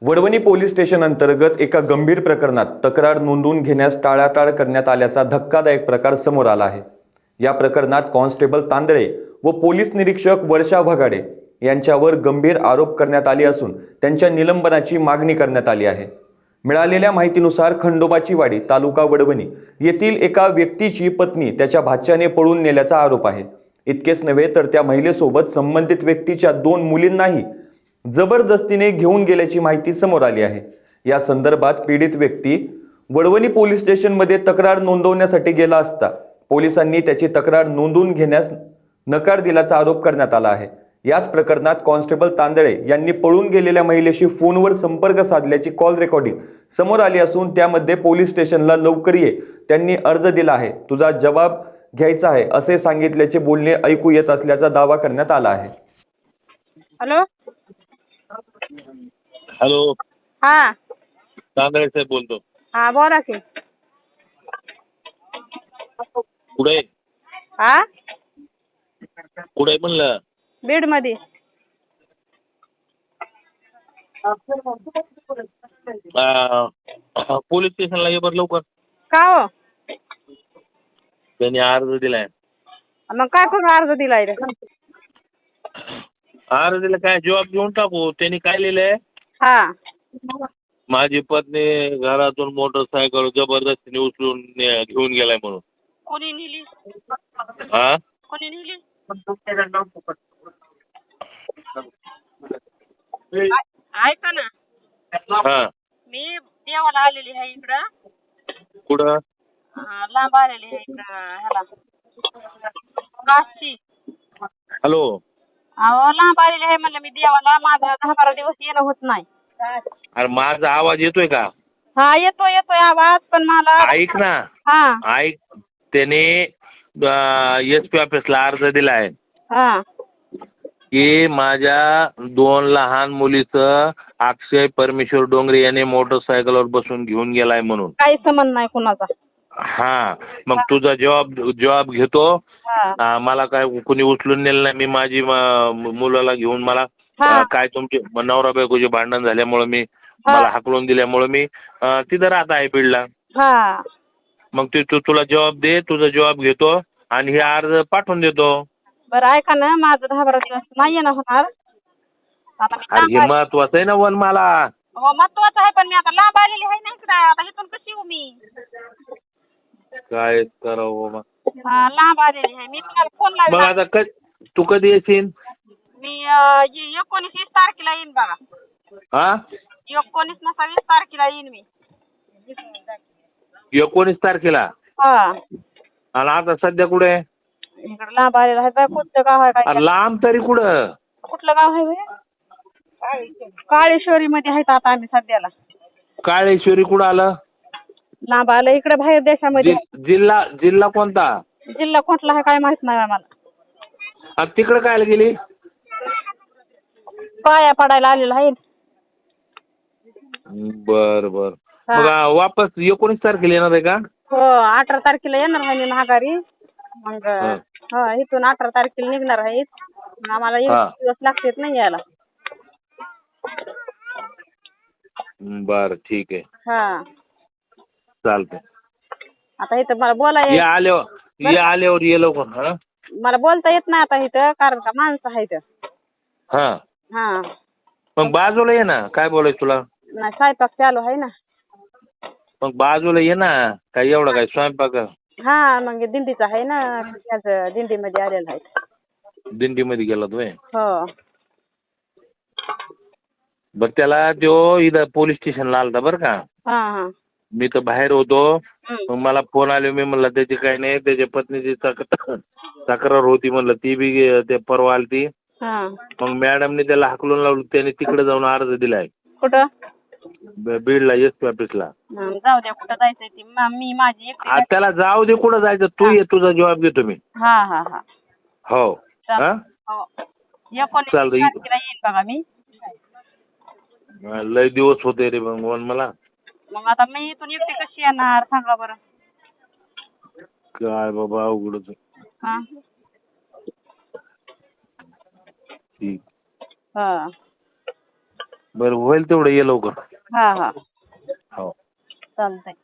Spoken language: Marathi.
वडवणी पोलीस स्टेशन अंतर्गत एका गंभीर प्रकरणात तक्रार नोंदवून घेण्यास टाळाटाळ करण्यात आल्याचा धक्कादायक प्रकार समोर आला आहे। या प्रकरणात कॉन्स्टेबल तांदळे व पोलीस निरीक्षक वर्षा भगाडे यांच्यावर गंभीर आरोप करण्यात आले असून त्यांच्या निलंबनाची मागणी करण्यात आली आहे। मिळालेल्या माहितीनुसार खंडोबाची वाडी तालुका वडवणी येथील एका व्यक्तीची पत्नी त्याच्या भाच्याने पळून नेल्याचा आरोप आहे। इतकेच नव्हे तर त्या महिलेसोबत संबंधित व्यक्तीच्या 2 मुलींनाही जबरदस्तीने घेऊन गेल्याची माहिती समोर आली आहे। या संदर्भात पीडित व्यक्ती वडवणी पोलीस स्टेशनमध्ये तक्रार नोंदवण्यासाठी गेला असता पोलिसांनी त्याची तक्रार नोंदवून घेण्यास नकार दिल्याचा आरोप करण्यात आला आहे। याच प्रकरणात कॉन्स्टेबल तांदळे यांनी पळून गेलेल्या महिलेशी फोनवर संपर्क साधल्याची कॉल रेकॉर्डिंग समोर आली असून त्यामध्ये पोलीस स्टेशनला लवकर ये त्यांनी अर्ज दिला आहे, तुझा जबाब घ्यायचा आहे असे सांगितल्याचे बोलणे ऐकू येत असल्याचा दावा करण्यात आला आहे। हॅलो हॅलो, हा तांदळे साहेब बोलतो. हा बोला की. कुठे हा कुठे म्हणलं? बीड मध्ये. पोलीस स्टेशनला ये बरं लवकर. का हो? त्यांनी अर्ज दिलाय. मग काय करू अर्ज दिलाय रे? अर्ज दिला काय, जॉब घेऊन टाकू. त्यांनी काय लिहिलंय? हा माझी पत्नी घरातून मोटरसायकल जबरदस्तीने उचलून घेऊन गेलाय म्हणून. कोणी नेली? हा कोणी नेली? ऐका ना, हा मी देवाला आलेली आहे इकडं. कुठं? लांब आलेली आहे इकडं ह्याला काशी. हॅलो, अहो लांब आलेली आहे म्हणलं मी देवाला. माझा 10-12 दिवस येणं होत नाही. अरे माझा आवाज येतोय का? हा येतोय आवाज, पण मला ऐक ना, हा ऐक. त्याने SP ऑफिसला अर्ज दिलाय हा की माझ्या 2 लहान मुलीचं अक्षय परमेश्वर डोंगरे याने मोटरसायकलवर बसून घेऊन गेलाय म्हणून. काही संबंध नाही कुणाचा. हा, मग तुझा जॉब घेतो. हा मला काय कुणी उचलून नेलं नाही. मी माझी मुलाला घेऊन मला हा. काय तुमचे नवरा बायकोचे भांडण झाल्यामुळे मी हा. मला हाकलून दिल्यामुळे मी तिथं राहत आहे बीडला. हा मग तुला जॉब दे, तुझा जॉब घेतो आणि हे अर्ज पाठवून देतो. बरं ऐका ना, माझं 10-12 दिवस नाही येणं होणार. आता मी अरे हे महत्वाचं आहे ना वन मला. हो महत्वाचं आहे, पण मी आता लांब आलेली आहे ना इकडं. आता इथून कशी येऊ मी? काय करावं मग? हा लांब आलेली आहे मी. तुम्हाला फोन मग लावला. आता तू कधी येशील? मी 19-20 तारखेला येईन बघा. हा 19-20 तारखेला येईन मी. 19 तारखेला. हा आणि आता सध्या कुठे आहे? इकडं लांब आलेलं आहे. कुठलं गाव आहे काय? अरे लांब तरी कुठं? कुठलं गाव आहे बे? काळेश्वरी मध्ये आहेत आता आम्ही सध्याला. काळेश्वरी कुठं आलं? लांब आलं इकडे बाहेर देशामध्ये. जिल्हा कोणता? जिल्हा कुठला आहे काय माहित नाही आम्हाला. तिकडे काय गेली? पाया पडायला आलेलं आहे. बर बर. मग वापस 19 तारखेला येणार आहे का? हो 18 तारखेला येणार आहे मी माघारी. मग हा इथून 18 तारखेला निघणार आहे. आम्हाला 1 दिवस लागतात नाही यायला. बर ठीक आहे. हा चालतंय. आता इथं मला बोलाय ये आल्यावर ये लवकर. हा मला बोलता येत नाही आता इथं, कारण का माणसं आहे इथं. हा हा मग बाजूला ये ना. काय बोलायचं तुला? नाही स्वयंपाक चालू आहे ना. मग बाजूला ये ना. काय एवढं काय स्वयंपाक? हा मग दिंडीचं आहे ना, त्याच दिंडीमध्ये आलेलं आहे. दिंडीमध्ये गेला तुम्ही? हो बर त्याला तो इथं पोलीस स्टेशनला आलता बरं का. हा हा मी तर बाहेर होतो. मग मला फोन आले. मी म्हणलं त्याची काही नाही, त्याच्या पत्नीची तक्रार होती म्हणलं. ती बी ते परवा आलती. हा मग मॅडमने त्याला हाकलून लावलं. त्याने तिकडे जाऊन अर्ज दिलाय कुठं? बीडला SP ऑफिसला. जाऊ द्या कुठं जायचंय ती. मी माझी एकटी. त्याला जाऊ दे, कुठं जायचं तू ये, तुझा जॉब घेतो मी. हा हा हा हो हा हो 19 चालतंय. तारखेला येईन बघा मी. लय दिवस होते रे भगवान मला. मग आता मी इथून एकटी कशी येणार सांगा बरं? काय बाबा अवघडच. हा ठीक. हा बरं होईल तेवढं ये लवकर. हा हा हो. चालतंय.